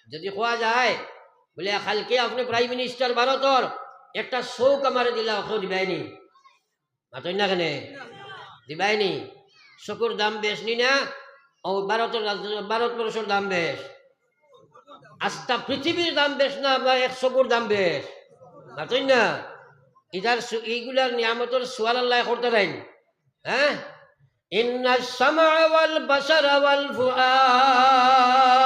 যদি কোয়া যায় বলে কালকে আপনি প্রাইম মিনিস্টার ভারতর একটা শোক আমার দিলা ওকে দিবাইনি মাতই না কেন দিবাইনি শকুর দাম বেশ নি না ও ভারতবর্ষের দাম বেশ আস্তা পৃথিবীর দাম বেশ না আপনার এক শকুর দাম বেশ মাতই না ইধার এইগুলার নিয়ামতের সোয়াল আল্লাহ করতে দেন হ্যাঁ ইন্না সামআ ওয়াল বাসারা ওয়াল ফুআদ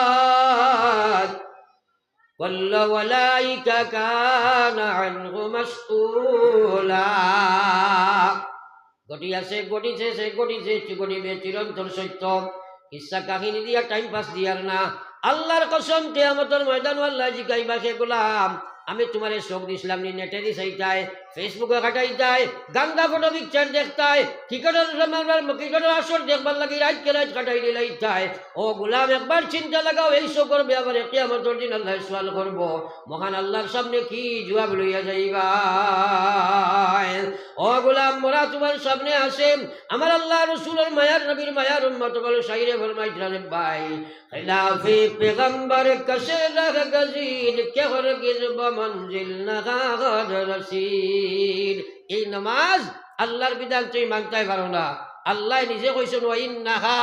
কুল্লু উলাইকা কানা আনহু মাসউলা ঘটিছে গটিবে চিরন্তন সত্য কিসসা কাহিনী দিয়া টাইম পাস দিয়ার না আল্লাহর কসম কিয়ামতের ময়দান আল্লাহ জিগাইবা হে গোলাম আমি তোমারে শোক দিছিলাম নি নেটে দি চাইতাই ফেসবুকে কাটাইতাই গান্দা ফটো পিকচার দেখতাই ক্রিকেটের আসর দেখবার লাগি রাত কাটাই দিলাইতাই ও গোলাম একবার চিন্তা লাগাও এই শোকর ব্যাপারে কিয়ামতের দিন আল্লাহ সওয়াল করব মহান আল্লাহর সামনে কি জবাব লইয়া যাইবা ও গোলাম মোরা তোমার সামনে আসেন আমার আল্লাহ রাসূলের মায়ার নবীর মায়ার উম্মত বলে শাইরে ফরমাইছিলেন ভাই খিলাফে পেগম্বর কসে রহ গজিদ কে হরগিজ বমনজিল নাগাদ রশিদ এই নামাজ আল্লাহর বিধান তুই মানতে পারো না আল্লাহ নিজে কইছেন ওয়া ইন্নাহা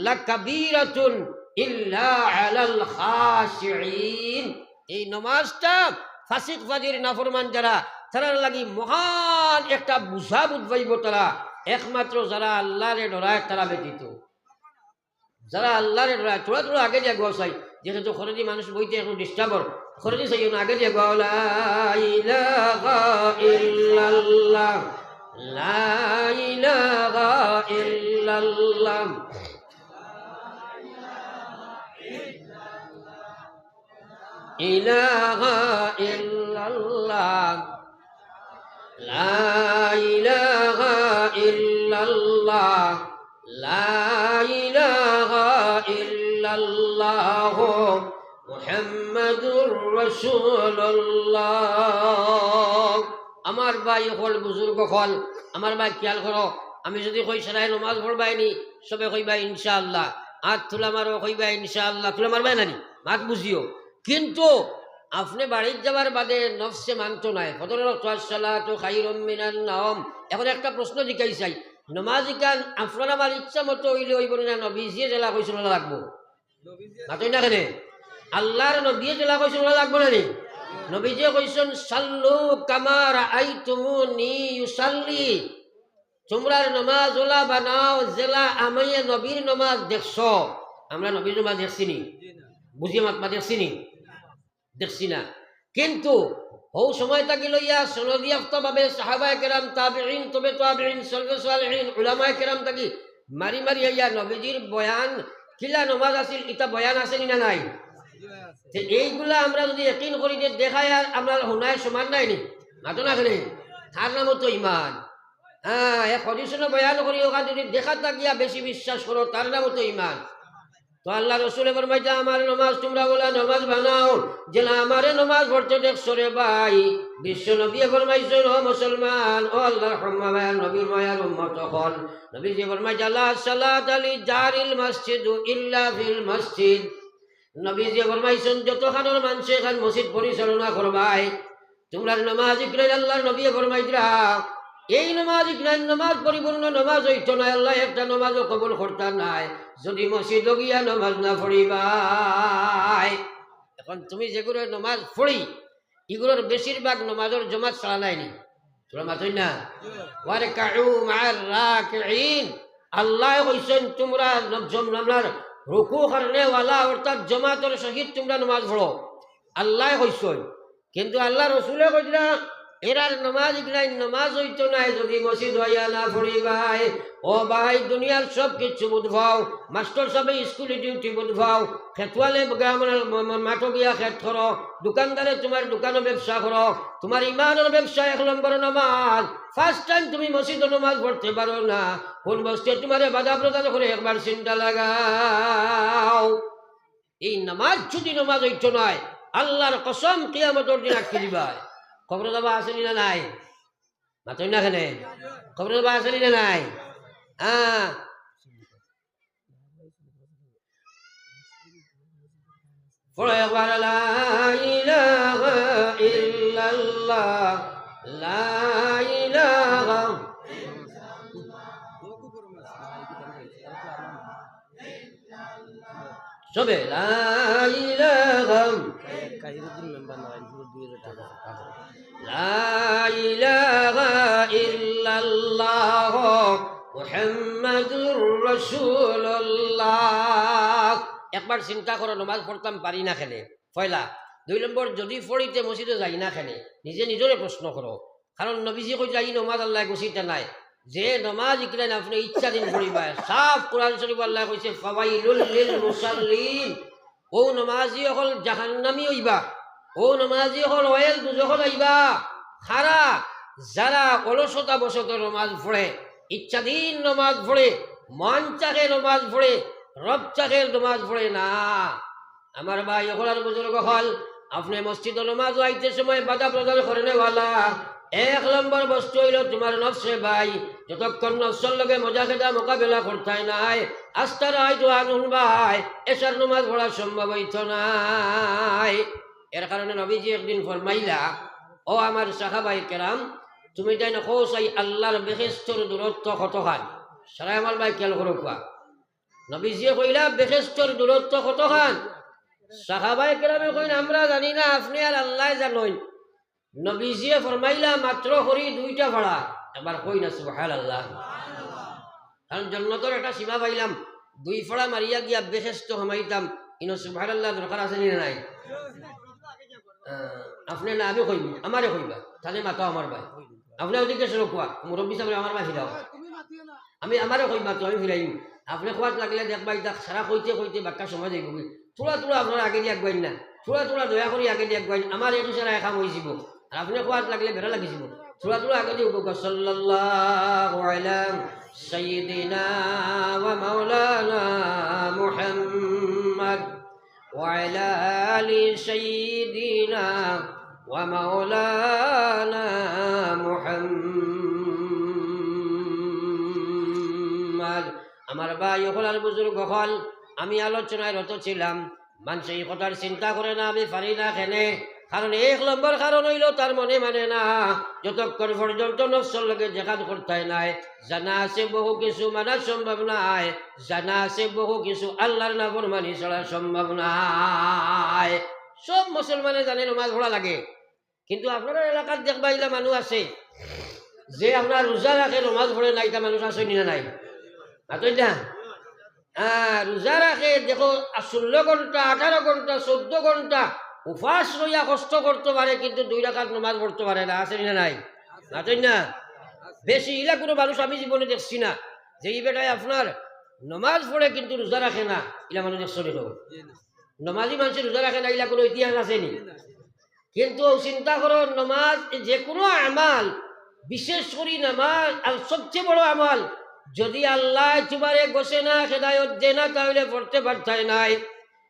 লাকাবীরাতুন ইল্লা আলাল খাশিঈন এই নামাজটা ফাসিক ফাজির নাফরমান যারা তারা লাগি মহান একটা বুঝা বুঝবাইব তারা একমাত্র যারা আল্লাহরে ডরায় তারা ব্যতীত যারা আল্লাহরে ডরায় তোরা আগে দিয়ে গোসাই যেহেতু খরচি মানুষ বইতে এখন ডিস্টার্বর খরচি চাই আগে দিয়ে গো লা ইলাহা ইল্লাল্লাহ লা ইলাহা ইল্লাল্লাহ ইলাহা ইল্লাল্লাহ লা ইলাহা ইল্লাল্লাহ লা ইলাহা ইল্লাল্লাহ মুহাম্মাদুর রাসূলুল্লাহ আমার ভাই হল বুজুর্গ হল আমার ভাই খেয়াল করো আমি যদি কই সারাই নামাজ পড়বাইনি সবে কইবা ইনশাআল্লাহ হাত তুলা মারো কইবা ইনশাআল্লাহ তুলা মারবাই নানি মাত বুঝিও কিন্তু আপনি বাড়ির যাবার বাদে নফসে মানতো নাই ফজরত খায়রুম মিনান নাওম এখন একটা প্রশ্ন জিজ্ঞাই চাই নমাজ ইকান আপনার আমার ইচ্ছা মতো হইলে হইব না নবীজিয়ে জেলা কইছিল লাগবো মাতই না কেন আল্লাহর নবীয়ে জেলা কইছিল লাগবো না নি নবীজিয়ে কইছেন সাল্লু কামা রাআইতুমুনি ইউসাল্লি তোমরা নামাজ ওলা বানাও জেলা আমি নবীর নামাজ দেখছো আমরা নবীর নামাজ দেখছি নি বুঝিয়ে মাতমা দেখছি না কিন্তু ও সময়টা কি লইয়া সনদিয়াফতভাবে সাহাবায়ে কেরাম তাবিঈন তবে তাবিঈন সালফে সালেহিন উলামায়ে কেরাম তাকি মারি আইয়া নবীজির বয়ান কিলা নামাজ আছিল এটা বয়ান আছে না নাই এইগুলা আমরা যদি ইয়াকিন করি যে দেখায় আমরা হুনায় সমান নাই নি মাতো না খেলে তার নামও তো ইমান হ্যাঁ এক হদিসের বয়ান করি ওখানে যদি দেখা থাকিয়া বেশি বিশ্বাস করো তার নামও তো ইমান তো আল্লাহ রসুল ফরমাইছে আমার নামাজ তোমরা বলে নামাজ বানাও যে আমারে নামাজ পড়তে দেখছো রে ভাই বিশ্ব নবী ফরমাইছেন ও মুসলমান ও আল্লাহর রহমান নবীর মায়ার উম্মত হল নবী যে ফরমাইছে আল্লাহ সালাত আলি জারিল মসজিদ ইল্লা ফিল মসজিদ নবী যে ফরমাইছেন যতখানোর মানুষ এখান মসজিদ পরিচালনা করবাই তোমরা নামাজ ইকরাই আল্লাহর নবী ফরমাইছিলা এই নামাজ ইকরাই নামাজ পরিপূর্ণ নামাজ হইতো না আল্লাহ একটা নামাজও কবুল করতাম নাই যদি মসজিদ গিয়া নামাজ না পড়িবাই এখন তুমি যেগুলো নামাজ পড়ি এগুলোর বেশিরভাগ নামাজের জমাত ছাড়া নাইনি তোমরা মাতই না ওয়ারে কাউ মার রাকিঈন আল্লাহ কইছেন তোমরা নামাজ রুকু করনে ওয়ালা অর্থাৎ জামাতের সহিত তোমরা নামাজ পড়ো আল্লাহ কইছেন কিন্তু আল্লাহ রাসূলে কইলা এরার নামাজ ইকরাই নামাজ হইতো নাই যদি মসজিদ হইয়া না পড়িবাই ও ভাই দুনিয়ার সব কিছু বুঝবাও মাস্টার সবে স্কুলে ডিউটি বুঝবাও খেতওয়ালে মাঠ গিয়া খেত করো দোকানদারে তোমার দোকানও ব্যবসা করো তোমার ইমানের ব্যবসা 1 নম্বর নামাজ ফার্স্ট টাইম তুমি মসজিদ নামাজ পড়তে পারো না কোন বস্তে তোমারে বাধা প্রদান করে একবার চিন্তা লাগাও এই নামাজ যদি নামাজ হইতো নাই আল্লাহর কসম কিয়ামতের দিন আটকে দিবাই খবর দাবা আসেনি না নাই মাতই না কেন খবর দাবা আসেনি না নাই পড়ো একবার লা ইলাহা ইল্লাল্লাহ লা ইলাহা সবে লা ইলাহা লা ইলাহা ইল্লাল্লাহ মুহাম্মাদুর রাসূলুল্লাহ। একবার চিন্তা করো, নমাজ পড়তাম পারি না খেলে পয়লা। 2 নম্বর, যদি পড়িতে মসজিদে যাই না খেলে নিজে নিজরে প্রশ্ন করো। কারণ নবীজি কই যাই নমাজ আল্লাহ গছিতে নাই, যে নমাজ ইকলেন আপনি ইচ্ছাধীন পড়িবা। সাফ কোরআন শরীফ আল্লাহ কইছে ফাওয়াইলুল লিল মুসাল্লিন, ও নমাজি হল জাহান্নামী হইবা, ও নমাজি হল ওয়েল দুজখল আইবা। খারা যারা অলসতা বসত নমাজ পড়ে, ইচ্ছাধীন নমাজ পড়ে, মন চাকে নমাজ পড়ে, রব চাকে নমাজ পড়ে না। আমার ভাই হল আর বুজুর্গ হল, আপনি মসজিদ নমাজ আইতে সময় বাধা প্রদান করেনেওয়ালা 1 নম্বর বস্তু হইল তোমার নফসে ভাই। যতক্ষণ নফসের লগে মজা খেদা মোকাবেলা করতাই নাই, আস্তার হয়তো আনুন ভাই এসার নমাজ পড়া সম্ভব হইত নাই। এর কারণে নবীজি একদিন ফরমাইলা, ও আমার সাহাবাই কেরাম, তুমি তাই না কৌসাই আল্লাহর বেহেস্তর দূরত্ব কতখান? সারা আমার ভাই খেয়াল করো কোয়া। নবীজিয়ে কইলা বেহেস্তর দূরত্ব কতখান? সাহাবাই কেরামে কইন আমরা জানি না, আপনি আর আল্লাহ জানেন। নবীজিয়ে ফরমাইলা মাত্র করি 2টা ভাড়া। একবার কই না সুবহানাল্লাহ। কারণ জন্নতর একটা সীমা পাইলাম, 2 ফড়া মারিয়া গিয়া বেহেস্ত হমাইতাম, ইনো সুবহানাল্লাহ দরকার আছে নি নাই? আপনি না আমি কইব, আমারে কইবা, তাহলে মাতো আমার ভাই। আপনি ওদিকে শুরু কোয়া, মুরব্বী সাহেব আমার ভাই ফিরাও, আমি আমারে কইবা তো আমি ফিরাইম। আপনি খোয়াত লাগলে দেখবাই দেখ সারা কইতে কইতে বাক্কা সময় যাইব, থোড়া থোড়া আপনার আগে দিয়ে আগুয়াইন না, থোড়া থোড়া দয়া করি আগে দিয়ে আগুয়াইন। আমার একটু সারা একাম হয়েছিল, আর আপনি খোয়াত লাগলে বেড়া লাগিছিল, থোড়া থোড়া আগে দিয়ে সাল্লাল্লাহু আলা সাইয়্যিদিনা ওয়া মাওলানা মুহাম্মদ ওয়া আলা আলি সাইয়্যিদিনা ওয়া মাওলানা মুহাম্মদ। আমার ভাই হল আর বুজুর্গ হল, আমি আলোচনায় রত ছিলাম। মানুষ এই কথার চিন্তা করে না আমি পারি না খেলে। কারণ 1 নম্বর কারণ হইল তার মনে মানে না, যতক্ষণ পর্যন্ত নফসের লগে জেহাদ করতে নাই। জানা আছে বহু কিছু মানা সম্ভব নাই, জানা আছে বহু কিছু আল্লাহর নাফরমানি ছাড়া সম্ভব নাই। সব মুসলমানে জানে নমাজ পড়া লাগে, কিন্তু আপনার এলাকার দেখবাইলা মানুষ আছে যে আপনার রোজা রাখে নমাজ পড়ে নাই, তা মানুষ আছে না নাই? আতই না, রোজা রাখে দেখো 16 ঘন্টা 18 ঘন্টা 14 ঘন্টা উপাস রইয়া কষ্ট করতে পারে, কিন্তু 2 রাকাত নমাজ পড়তে পারে না, আছে না নাই? আতই না, বেশি ইলা কোনো মানুষ আমি জীবনে দেখছি না যে এই বেটায় আপনার নমাজ পড়ে কিন্তু রোজা রাখে না। ইলা মানুষ দেখছো দেখো, নমাজি মানুষ রোজা রাখে না, ইলা কোনো ইতিহাস আসেনি। কিন্তু চিন্তা করো, নমাজ যে কোনো আমাল, বিশেষ করে নামাজ আর সবচেয়ে বড় আমাল, যদি আল্লাহ তোমারে গোসে না হেদায়ত দে না তাহলে পড়তে পারতাই নাই।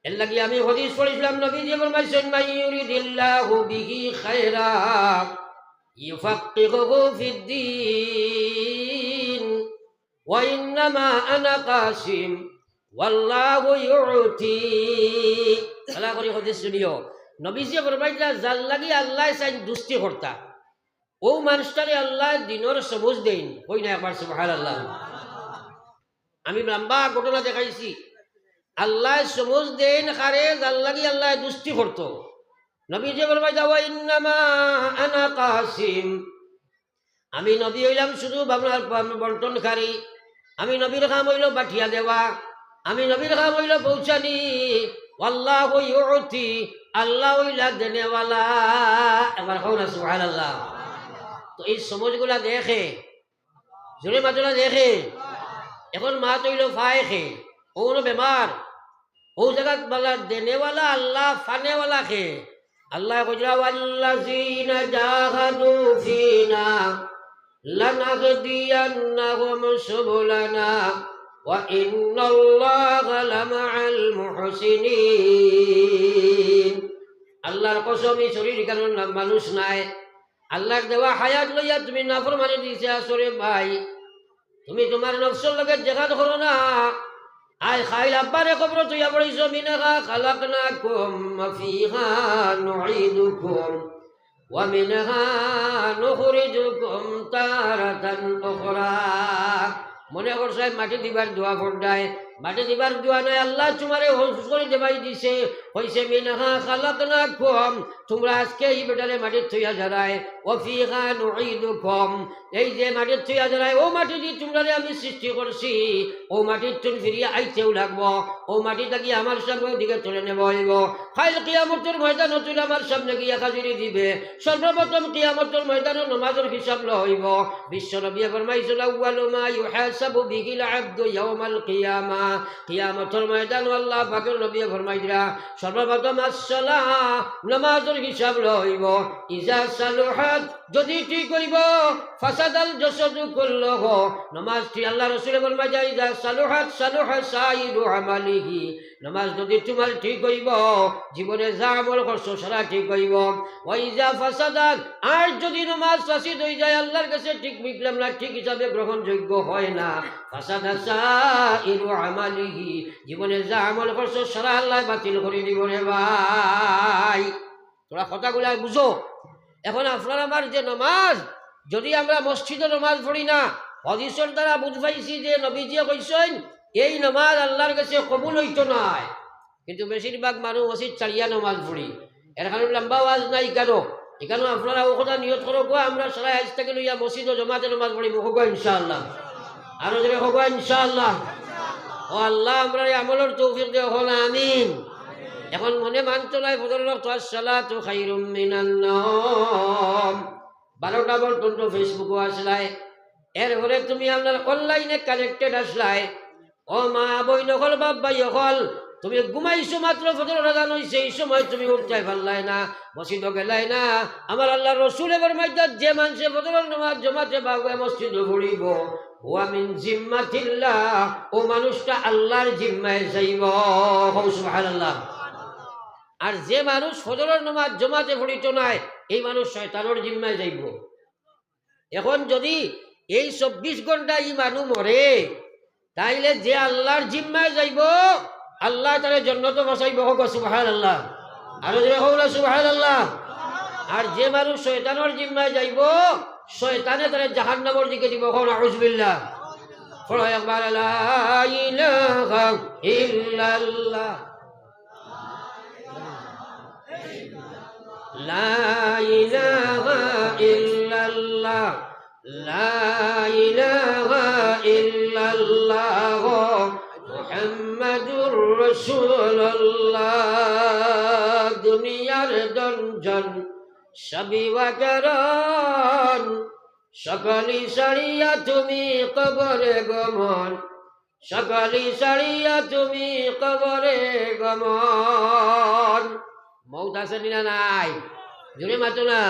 এর লাগি আমি হাদিস পড়িছিলাম, নবীজি ফরমাইছেন মাইয়ুরিদিল্লাহু বিহি খায়রা ইউফাক্কিহুহু ফিদ্দীন ওয়া ইন্নামা আনা কাসিম ওয়াল্লাহু ইউতি। আল্লাহ করে হাদিস শুনিও, নবীজি ফরমাইলা যার লাগি আল্লাহ চাই দুষ্টি করতা, ও মানুষটারে আল্লাহ দিনের সবুজ দেন। হই না একবার সুবহানাল্লাহ। আমি লম্বা ঘটনা দেখাইছি, আল্লাহ সবুজ দেন খারে যার লাগি আল্লাহ দুষ্টি করতো। নবীজি ফরমাইলা ওয়া ইন্নামা আনা কাসিম, আমি নবী হইলাম শুধু আপনার বন্টনকারী, আমি নবীর কাম হইল বাঠিয়া দেওয়া, আমি নবীর কাম হইল পৌঁছানি। আল্লাহু ইউতি, আল্লাহ হইলা দেনেওয়ালা। একবার কও না সুবহানাল্লাহ। তো এই সমাজগুলা দেখে, জোরে মাতলা দেখে, এখন মা তৈল ফায় খে, ও বেমার, ও জায়গাত বলা দেনেওয়ালা আল্লাহ, ফানেওয়ালা খে। আল্লাহ কইরা ওয়াল্লাযীনা জাহাদু ফিনা লানাহদিয়ান্নাহুম সুবুলানা ওয়া ইন্নাল্লাহা লামাআল মুহসিনিন। আল্লাহর কসম, এই শরীর কারণ মানুষ নাই, আল্লাহর দেওয়া হায়াত লইয়া তুমি নাফরমানি দিছে আসরে ভাই। তুমি তোমার নফসের লগে জিহাদ করো না, আয় খাইল আব্বারে কবর তুইয়া পড়িস মিনহা খালাকনাকুম ওয়া ফিহা নুঈদুকুম ওয়া মিনহা নুখরিজুকুম তারাতান উখরা। মনে করছে মাটি দিবার দোয়া ফোরডায়, মাটি দিবার দোয়া নয়, আল্লাহ তোমারে হোস করে দেবাই দিছে, হইছে মিনহা খালাকনাকুম, তোমরা আজকে এই বেটারে মাটির থইয়া যারায়, ওয়া ফিহা নুঈদুকুম, এই যে মাটির থইয়া যারায় ও মাটি দিয়ে তোমরারে আমি সৃষ্টি করছি, ও মাটির তুন ফিরিয়ে আইতেও লাগবো, ও মাটি থাকি আমার সামনে দিকে তুলে নেব হইব। খাইল কিয়ামতের ময়দান তুলে আমার সামনে গিয়া হাজিরি দিবে। সর্বপ্রথম কিয়ামতের ময়দানে নামাজের হিসাব ল হইব। বিশ্ব নবী ফরমাইছিল আউয়ালু মা ইউহাসাবু বিহিল আবদু ইয়াউমাল কিয়ামা, কিয়ামতের ময়দান আল্লাহ পাকের নবী ফরমাইরা সর্বপ্রথম as-সালাহ, নামাজের হিসাব ল হইব। ইজা সালুহাত, যদি ঠিক হইব, ফাসাদাল জাসাদু কুল্লুহু, নামাজটি আল্লাহ রাসূল ফরমাইয়া ইজা সালুহাত সালুহা সাইরু আমালিহি, নামাজ যদি তোমার ঠিক হইব, জীবনে যা আমল করছো সারা ঠিক হইব। ওয়াইজা ফাসাদাত, আর যদি নামাজ ফাসিদ হয়ে যায়, আল্লাহর কাছে ঠিক মিললাম না, ঠিক হিসাবে গ্রহণযোগ্য হয় না, ফাসাদা সাইরু আমালিহি, জীবনে যা আমল করছো সারা আল্লাহ বাতিল করে দিব রে ভাই। তোরা কথাগুলা বুঝো। এখন আপনার আমার যে নামাজ, যদি আমরা মসজিদে নামাজ পড়ি না, হাদিসের দ্বারা বুঝ পাইছি যে নবীজি কইছেন এই নামাজ আল্লাহর কাছে কবুল হইতো নাই। কিন্তু বেশিরভাগ মানুষ মসজিদ ছাড়িয়া নামাজ পড়ি, এর কারণে লম্বা ওয়াজ নাই কেন? এখানে আপনারা ও কথা নিয়ত করো, আমরা সারা আজ থেকে লইয়া মসজিদ ও জমাতে নামাজ পড়ি, হোক ইনশাআল্লাহ, আরো যদি হোক ইনশাআল্লাহ। ও আল্লাহ আমরা আমলের তৌফিক দেও, হল আমিন। এখন মনে মানতো নাই ফজরের ওয়াক্ত as-সালাতু খায়রুম মিনান নাওম, 12টা পর্যন্ত ফেসবুকও আসলাই, এরপরে তুমি আপনার অনলাইনে কানেক্টেড আসলাই। ও মা বইন হল বাপ ভাই হল, তুমি ঘুমাইছো মাত্র ফজর আজান হইছে, এই সময় তুমি উঠতে পারলাই না, মসজিদ গেলাই না। আমার আল্লাহ রসুল এবার মাইদা যে মানুষে ফজরের নামাজ জমাতে বাগুয়ে মসজিদ পড়িব, ওয়া মিন জিম্মাতিল্লাহ, ও মানুষটা আল্লাহর জিম্মায় যাইব, সুবহানাল্লাহ। আর যে মানুষ ফজরের নামাজ জমাতে পড়িত নাই, এই মানুষ শয়তানের জিম্মায় যাইব। এখন যদি এই 24 ঘন্টা এই মানুষ মরে, তাইলে যে আল্লাহর জিম্মায় যাইব, আল্লাহ তারে জান্নাতে বসাইব, হোক সুবহানাল্লাহ, আরো জোরে হোক সুবহানাল্লাহ। আর যে মানুষ শয়তানের জিম্মায় যাইব, শয়তানে তারে জাহান্নামের দিকে দিব, হোক নাউযুবিল্লাহ। পড়ো একবার লা ইলাহা ইল্লাল্লাহ, লা ইলাহা ইল্লাল্লাহ, লা ইলাহা ইল্লাল্লাহ মুহাম্মাদুর রাসূলুল্লাহ। দুনিয়ার দঞ্জন সবই ওয়াকারান, সকলি সারিয়া তুমি কবরে গমন, সকলি সারিয়া তুমি কবরে গমন। মৌত আছে না নাই? জোরে মাতো না।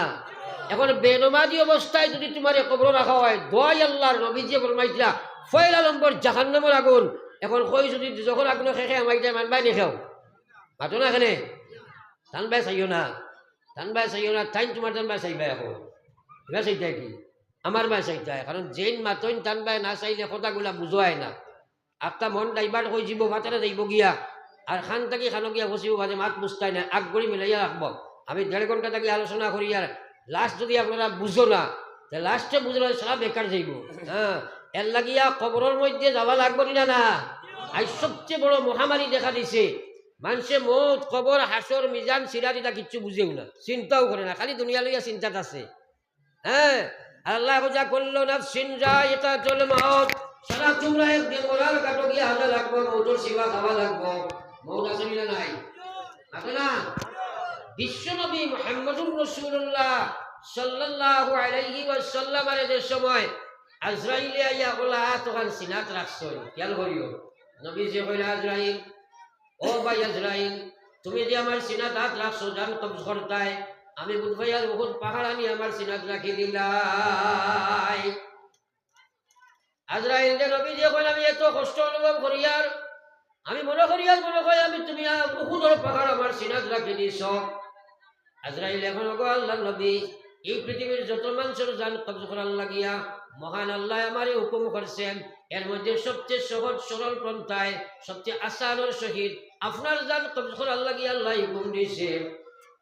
এখন বেনমাজি অবস্থায় যদি তোমার কবর রাখা হয়, দোয়াই আল্লাহর নবীজি ফরমাইছিলা পয়লা নম্বর জাহান্নামের আগুন। এখন কই যদি যখন আগুন খেয়ে আমাই যায় মানবাই নেখাও, মাতো না, এখানে টান বাই চাইও না, টান বাই চাইও না, টাইম তোমার টান বাই চাইবা, এখন এবার চাইতাই কি আমার বাই চাইতাই, কারণ যেন মাতইন টান বাই না চাইলে কথাগুলা বুঝোয়াই না। একটা মন ডাইবার হয়ে যাব, ভাতেরা যাইব গিয়া, আর খান থাকি খানো গিয়া বসিব, বাজে মাত বুঝতাই না, আগ করে মিলাইয়া রাখব। আমি 1.5 ঘন্টা থাকি আলোচনা করি, আর লাস্ট যদি আপনারা বুঝো না, লাস্টে বুঝলে সারা বেকার যাইব। হ্যাঁ, এর লাগিয়া কবরের মধ্যে যাওয়া লাগবে না। না, আজ সবচেয়ে বড় মহামারী দেখা দিছে, মানুষে মৌত, কবর, হাসর, মিজান, সিরাত এটা কিচ্ছু বুঝেও না, চিন্তাও করে না, খালি দুনিয়া লইয়া চিন্তাত আছে। হ্যাঁ, আল্লাহ যা করলো নাফসিন যায়িকাতুল মাউত, সারা তোমরা একদিন মরার কাটো গিয়া হাজা লাগবো, মৌতর সেবা খাওয়া লাগবো। মৌত আছে না নাই? আছে না? বিশ্বনবী মুহাম্মদুর রাসূলুল্লাহ সাল্লাল্লাহু আলাইহি ওয়াসাল্লামের যে সময় আজরাইল আইয়া বলা তখন সিনাত রাখছই, খেয়াল করিও। নবীজি কইলা আজরাইল, ও ভাই আজরাইল, তুমি যে আমার সিনাত হাত রাখছো, জান কবজ করতাই, আমি বুধভাইয়ার বহুত পাহাড় আনি আমার সিনাত রাখি দিলাই। আজরাইল যে নবীজি কইলা আমি এত কষ্ট অনুভব করি, আর আমি মনে করি আমি তুমি উহুদের পাহাড় আমার সিনাত রাখি দিছ। আজরাইল এখন আল্লাহ নবী, এই পৃথিবীর যত মানুষের জান কবজ করার লাগিয়া মহান আল্লাহ আমারে হুকুম করছেন, এর মধ্যে সবচেয়ে সহজ সরল পন্থায় সবচেয়ে আসানোর সহিত আপনার জান কবজ করা আল্লাহ কি আল্লাহ হুকুম দিয়েছে।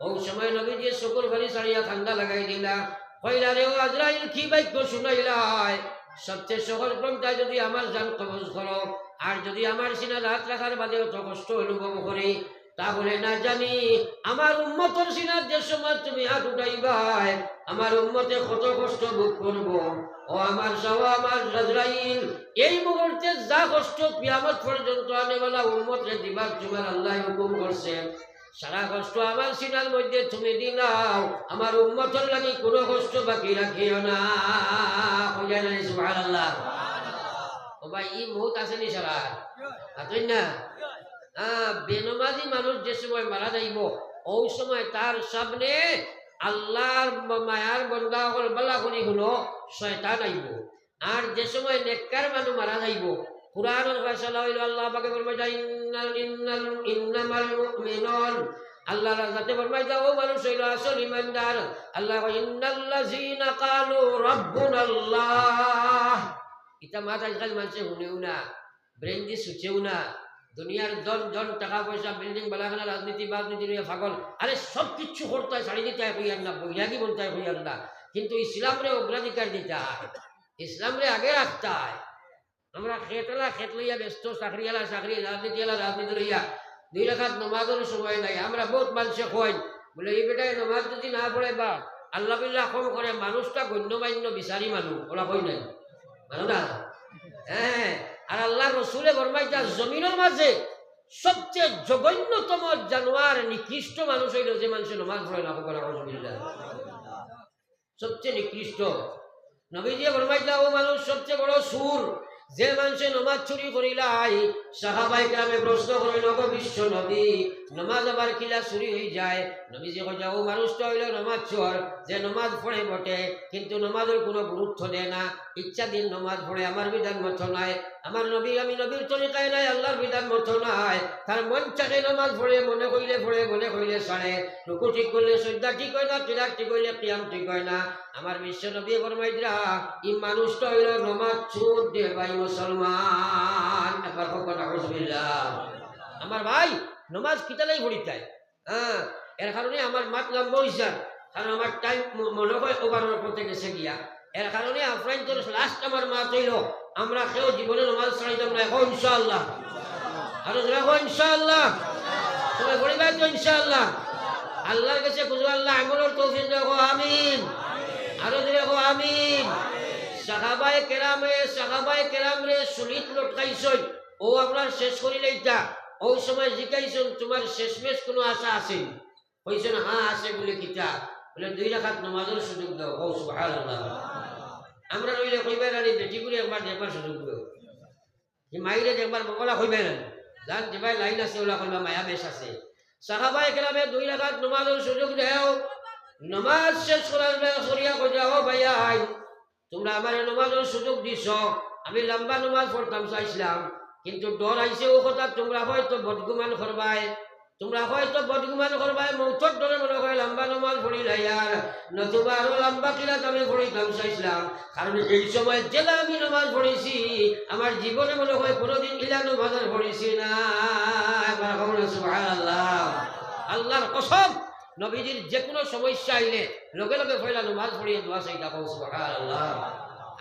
ও সময় নবীজি শুকুর বাড়ি ছাড়িয়া ঠান্ডা লাগাই দিলা, কইলা রে ও আজরাইল কি বাক্য শুনাইলাই? সবচেয়ে সহজ পন্থায় যদি আমার জান কবজ করো আর যদি আমার সিনা রাত রাখার বাদে অত কষ্ট অনুভব করি, তাহলে না জানি আমার উম্মতের সিনার যে সময় তুমি হাত উঠাইবাই আমার উম্মতে কত কষ্ট ভোগ করব। ও আমার সাওয়া আমার আজরাইল, এই মুহূর্তে যা কষ্ট কিয়ামত পর্যন্ত আনেওয়ালা উম্মতরে দিবার তোমার আল্লাহ হুকুম করছে, সারা কষ্ট আমার সিনার মধ্যে তুমি দিলাও, আমার উম্মতের লাগি কোনো কষ্ট বাকি রাখিও না। সুবহানাল্লাহ। ও ভাই ই মুহূর্ত আসেনি সারা আছেন না? বেনমাজি মানুষ যে সময় মারা যাইব ওই সময় তার সামনে আল্লাহর মায়ার বন্দা হল বলা করি হলো শয়তান আইব। আর যে সময় নেককার মানুষ মারা যাইব কুরআনের ফয়সালা হইল আল্লাহ পাকে ফরমাইতা ইন্নামাল মুমিনুন, আল্লাহ যাতে ফরমাইতা ও মানুষ হইল আসল ঈমানদার। আল্লাহ কয় ইন্নাল্লাযীনা ক্বালু রাব্বুনাল্লাহ। এটা মাথা আজকাল মানুষে শুনেও না, ব্রেন দিয়ে সুচেও না। দুনিয়ার জন জন টাকা পয়সা বিল্ডিং বালাখানা রাজনীতি বাজনীতি নিয়ে পাগল, আরে সব কিছু করতে হয়, ছাড়ি দিতে হয় হইয়ার না, বৈরাগী বলতে হয় হইয়ার না, কিন্তু ইসলামরে অগ্রাধিকার দিতে হয়, ইসলামরে আগে রাখতে হয়। আমরা খেতলা খেত লইয়া ব্যস্ত, চাকরিওয়ালা চাকরি, রাজনীতিওয়ালা রাজনীতি লইয়া, 2 রাকাত নমাজের সময় নাই। আমরা বহুত মানুষে কই বলে এই বেটায় নমাজ যদি না পড়ে বা আল্লাহ বিল্লাহ কম করে, মানুষটা গণ্যমান্য বিচারি মানুষ ওরা কই নাই মানুষ না। হ্যাঁ, আর আল্লাহ রসুলে ফরমাইতা জমিনের মাঝে সবচেয়ে জঘন্যতম জানোয়ার নিকৃষ্ট মানুষ হইল যে মানুষের নমাজ পড়ে না। সবচেয়ে নিকৃষ্ট নবীজি ফরমাইতা ও মানুষ সবচেয়ে বড় সুর যে মানুষে নমাজ চুরি করিলাই। সাহাবায়ে কেরামে প্রশ্ন করিল গো বিশ্ব নবী, নমাজ আবার কিলা চুরি হয়ে যায়? নবীজি কইতা ও মানুষটা হইল নমাজ চোর, যে নমাজ পড়ে বটে কিন্তু নমাজের কোনো গুরুত্ব দেয় না, ইচ্ছা দিন নমাজ পড়ে, আমার বিধান মতো নাই, আমার নবী আমি নবীর তরিকায় নাই, আল্লাহর বিধান মতো নাই, তার মন চাকে নমাজ পড়ে, মনে কইলে পড়ে, মনে কইলে ছাড়ে, রুকু ঠিক করলে সজদা ঠিক হয় না, কিরাত ঠিক হইলে কিয়াম ঠিক হয় না। আমার বিশ্ব নবী ফরমাইতা এই মানুষটা হইল নমাজ চোর দে ভাই মুসলমান। একবার কথা কইবিল্লাহ। আমার ভাই নমাজ কিতালাই পড়িতাই, হ্যাঁ, এর কারণে আমার মাত লম্বা হইছে, কারণ আমার টাইম মনে হয় ওভারের পথে গেছে গিয়া। এর কারণে আপনার তো লাস্ট আমার মাত হইল আমরা কেউ জীবনে নমাজ ছাড়াইতাম না। এখন ইনশাআল্লাহ, আরো রাখো ইনশাআল্লাহ, সবাই পড়িবাই তো ইনশাআল্লাহ। আল্লাহর কাছে বুঝো আল্লাহ আমলের তৌফিক দাও, আমিন। আরো রাখো আমিন। সাহাবায়ে কেরাম রে সুলিত লটকাইছই, ও আপনার শেষ করিলে ইটা ওই সময় জিজ্ঞাইছেন তোমার শেষমেশ কোনো আশা আছে? কইছেন হ্যাঁ আছে। বলে কিতা? বলে 2 রাকাত নামাজের সুযোগ দাও। ও সুবহানাল্লাহ। আমরা রইলে কইবে রানি বেটি করে একবার দেখবার সুযোগ দাও, কি মাইরে দেখবার বকলা কইবে না, জান যে ভাই লাইন আছে ওলা কইবা মায়া বেশ আছে। সাহাবায়ে কেরামে 2 রাকাত নামাজের সুযোগ দাও। নামাজ শেষ করিয়া কইরা ও ভাইয়া তোমরা আমার নামাজের সুযোগ দিছ, আমি লম্বা নামাজ পড়তাম চাইছিলাম, কিন্তু ডর আইছে ও কথা তোমরা হয়তো বদগুমান করবাই, মৌতর ডরে মনে হয় লম্বা নামাজ পড়িলাই, আর নতুবা আরো লম্বা কিরাত আমি পড়িতাম চাইছিলাম, কারণ এই সময় জেলা আমি নামাজ পড়েছি আমার জীবনে মনে হয় কোনোদিন ইলা নামাজ পড়েছি না। সুবহানাল্লাহ। আল্লাহর কসম নবীজির যে কোনো সমস্যা আইলে লগে লগে পয়লা নামাজ পড়িয়ে দোয়া চাইতা। সুবহানাল্লাহ।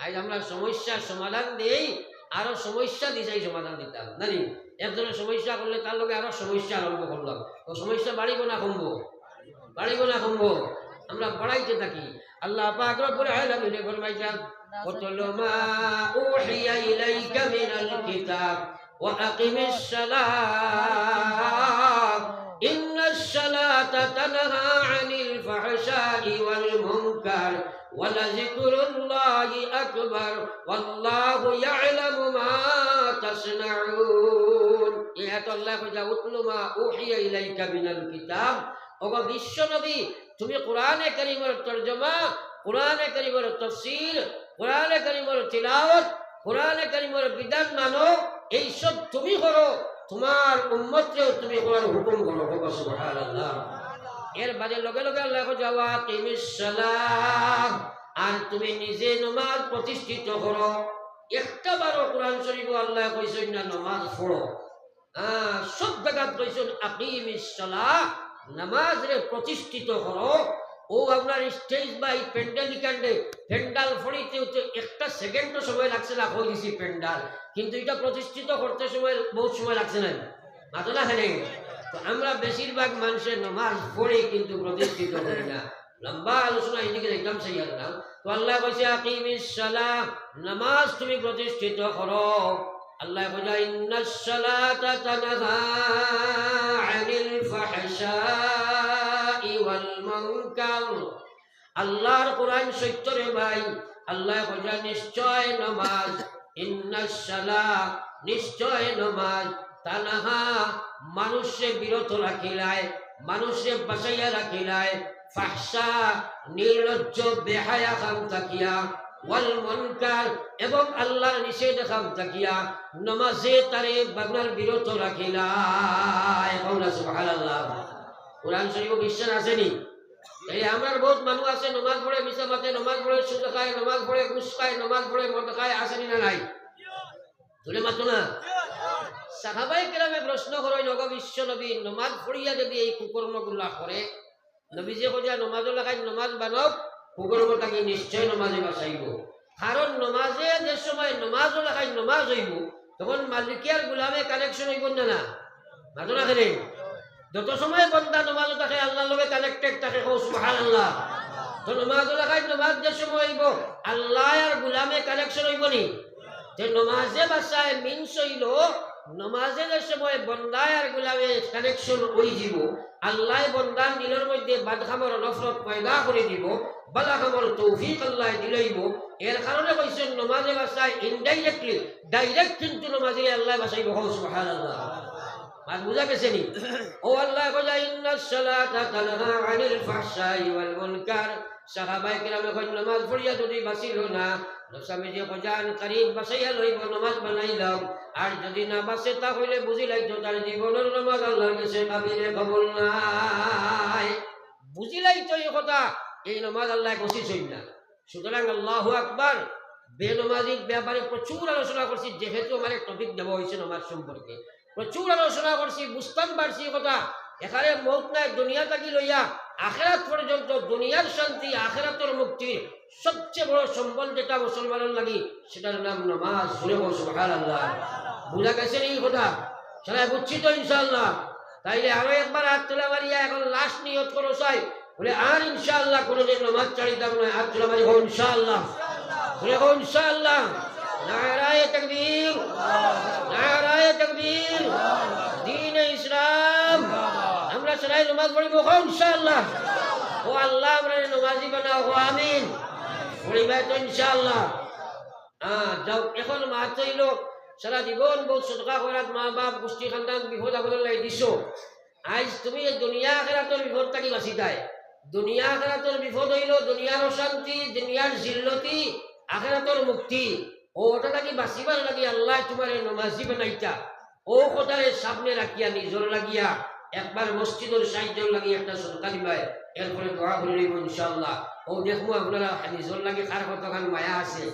আজ আমরা সমস্যার সমাধান দেই, আরো সমস্যা দিছাই সমাধান দিতাম জানি। একজনের সমস্যা করলে তার লগে আরো সমস্যা আরম্ভ করলাম, তো সমস্যা বাড়িব না কমবো? আমরা বাড়াইতে থাকি। আল্লাহ পাক রব্বুল আলামিন ফরমাইছেন ওয়াতলু মা উহিয়া ইলাইকা মিনাল কিতাব ওয়া আকিমিস সালাত ইন্নাস সালাতা তানহা আনিল ফাহশাই ওয়াল মুনকার ওয়ালাযিকরুল্লাহি আকবার ওয়াল্লাহু ইয়ালামু মা তাসনাউন। ইহাত আল্লাহ কইতা উতলু মা উহিয়া ইলাইকা মিনাল কিতাব। ওগো বিশ্ব নবী তুমি কোরআনে কারীমের তরজমা, কোরআনে কারীমের তাফসীর, কোরআনে কারীমের তিলাওয়াত, কোরআনে কারীমের বিধান মানো, এই সব তুমি করো, তোমার উম্মতকেও তুমি করার হুকুম করো। সুবহানাল্লাহ। এর বাদে লগে লগে আল্লাহ কইতা কিমিস সালাহ, আর তুমি নিজে নামাজ প্রতিষ্ঠিত করো। একটা বারো কোরআন শরীফ আল্লাহ কইছেন না নামাজ পড়ো, সব জায়গা কইছেন আকিমিস সালাহ, নামাজ রে প্রতিষ্ঠিত করো। ও আপনার স্টেজ বা এই প্যান্ডেল কাণ্ডে প্যান্ডাল ফড়িতে একটা সেকেন্ডও সময় লাগছে না, হয়ে গেছি প্যান্ডাল, কিন্তু এটা প্রতিষ্ঠিত করতে সময় বহুত সময় লাগছে না, মাথা না হেনে। তো আমরা বেশিরভাগ মানুষের নামাজ পড়ে কিন্তু প্রতিষ্ঠিত করি না। লম্বা আলোচনা এদিকে একদম সেই না। তো আল্লাহ কইছে আকিমিস সালাহ, নামাজ তুমি প্রতিষ্ঠিত করো। আল্লাহ কইছে ইন্নাস সালাতা তানহা আনিল ফাহশাই ওয়াল মুনকার। আল্লাহর কোরআন সত্য রে ভাই। আল্লাহ কইছে নিশ্চয় নামাজ, ইন্নাস সালাহ নিশ্চয় নামাজ, তানহা মানুষে বিরত রাখিলায়, মানুষে বাঁচাইয়া রাখিলায়, ফাহশা নির্লজ্জ বেহায়া খাম তাকিয়া, ওয়াল মুনকার এবং আল্লাহর নিষেধ খাম তাকিয়া নামাজে তারে বাগনার বিরত রাখিলায়। সুবহানাল্লাহ। কোরআন শরীফ বিশ্বাস আসেনি? এই আমার বহুত মানুষ আছে নামাজ পড়ে মিছা মাতে, নামাজ পড়ে সুদ খায়, নামাজ পড়ে ঘুষ খায়, নামাজ পড়ে মদ খায়, আসেনি না নাই? তুলে মাতো না। সাহাবাই কেরামে প্রশ্ন করে নগ বিশ্ব নবী নমাজ পড়িয়া যদি এই কুকর্মগুলা করে, নবীজি কইয়া নমাজ লাগাই নমাজ বানক, কুকর্মটাকে নিশ্চয় নমাজে বাঁচাইব। কারণ নমাজে যে সময় নমাজ লাগাই নমাজ হইব, তখন মালিকিয়ার গুলামে কানেকশন হইব না, না মাতো না খেলে। যত সময় বন্দা নমাজ থাকে আল্লাহর লগে কানেক্টেড থাকে, সুবহানাল্লাহ। তো নমাজ লাগাই নমাজ যে সময় হইব আল্লাহ আর গুলামে কানেকশন হইব নি? যে নমাজে বাসায় মিনস হইল নমাজে যে সময় বন্দায় আর গুলামে কানেকশন হই যাব, আল্লাহ বন্দার দিলের মধ্যে বাদখামর নফরত পয়দা করে দিব, বালাখামর তৌফিক আল্লাহ দিলইব। এর কারণে কইছেন নমাজে বাসায় ইনডাইরেক্টলি, ডাইরেক্ট কিন্তু নমাজে আল্লাহ বাসাইব। সুবহানাল্লাহ। আর বুঝা গেছে নি? ও আল্লাহ কইয়া ইন্নাস সালাতা তানহা আনিল ফাহশাই ওয়াল মুনকার। সাহাবায়ে কেরামে কই নামাজ পড়িয়া যদি বাঁচিল না, নবী কইয়ান করিম বাঁচাইয়া লইব, নামাজ বানাইলাম। আর যদি না বাঁচে তাহলে বুঝি লাইতো তার জীবনের নামাজ আল্লাহর কাছে কাবিলে কবুল নাই। বুঝি লাইতো এই কথা, এই নামাজ আল্লাহ কইছেন না। সুতরাং আল্লাহু আকবার। বেনমাজির ব্যাপারে প্রচুর আলোচনা করছি, যেহেতু আমার টপিক দেওয়া হয়েছে নামাজ সম্পর্কে, প্রচুর আলোচনা করছি, বুঝতাম পারছি কথা। এখানে মৌত নাই, দুনিয়া থাকি লইয়া আখেরাত পর্যন্ত দুনিয়ার শান্তি, আখেরাতের মুক্তির সবচেয়ে বড় সম্বল যেটা মুসলমানের লাগি, সেটার নাম নামাজ। সুবহানাল্লাহ। বুঝা গেছে এই কথা? সবাই বুঝছি তো ইনশাআল্লাহ? তাইলে আরো একবার হাত তোলা মারিয়া এখন লাস্ট নিয়ত করো চাই, বলে আর ইনশাআল্লাহ কোনোদিন নামাজ ছাড়িতাম না। হাত তোলা মারি হোক ইনশাআল্লাহ, বলে হোক ইনশাআল্লাহ। নারায়ে তাকবীর, নারায়ে তাকবীর, দ্বীন ইসলাম। আমরা সবাই নামাজ পড়িব ইনশাআল্লাহ। ও আল্লাহ আমরা নামাজি বানাও, আমিন। পড়িবাই তো ইনশাআল্লাহ। যাও এখন মা চাইল সারা জীবন বহুত সদকা করাত, মা বাপ গোষ্ঠী খানদান বিপদ আপদের লাই দিছো। আজ তুমি দুনিয়া আখিরাতের বিপদ থাকি বাঁচিতাই। দুনিয়া আখিরাতের বিপদ হইল দুনিয়ার অশান্তি, দুনিয়ার জিল্লতি, আখিরাতের মুক্তি। ও ওটা থাকি বাঁচিবার লাগি আল্লাহ তোমার নামাজি বানাইতা। ও কথারে সামনে রাখিয়া নিজর লাগিয়া একবার মসজিদের সাহায্য লাগিয়ে একটা সদকা দিবাই, এরপরে দোয়া করে নিব ইনশাআল্লাহ। ও দেখবো আপনারা নিজর লাগে কার কতখান মায়া আছে।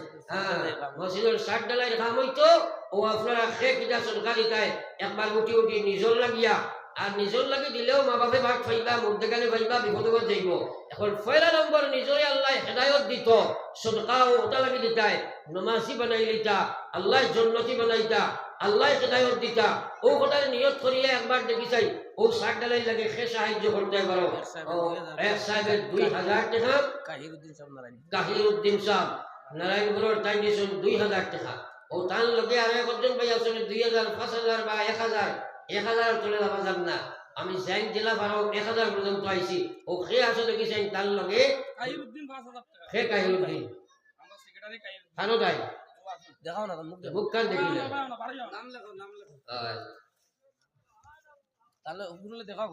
মসজিদের ষাট ডালাই কাম হইতো, ও আপনারা সে কিটা সদকা দিতাই একবার উঠি উঠি নিজর লাগিয়া। আর নিজর লাগি দিলেও মা বাপে ভাগ পাইবা, মধ্যে গালে পাইবা, বিপদত যাইব। এখন পয়লা নম্বর নিজরে আল্লাহ হেদায়ত দিত, সদকাও ওটা লাগি দিতাই, নমাজি বানাই লিতা, আল্লাহ জন্নতি বানাইতা, আল্লাহ হেদায়ত দিতা। ও কথার নিয়ত করিয়া একবার দেখি চাই, ও ষাট ডালাই লাগে সে সাহায্য করতে পারো। এক সাহেবের 2000 টাকা, কাহিরুদ্দিন সাহেব নারায়ণপুরের তাই দিয়েছেন 2000 টাকা। ও তার লোকে আর একজন ভাই আছেন 2000, 5000 বা 1000 চলে যাওয়া যান না। আমি যাই জেলা পারো 1000 পর্যন্ত আইছি। ও সে আছে দেখি চাই তার লগে সে কাহিরুদ্দিন খানো তাই দেখাও না মুখ কান দেখিলে তাহলে দেখাও।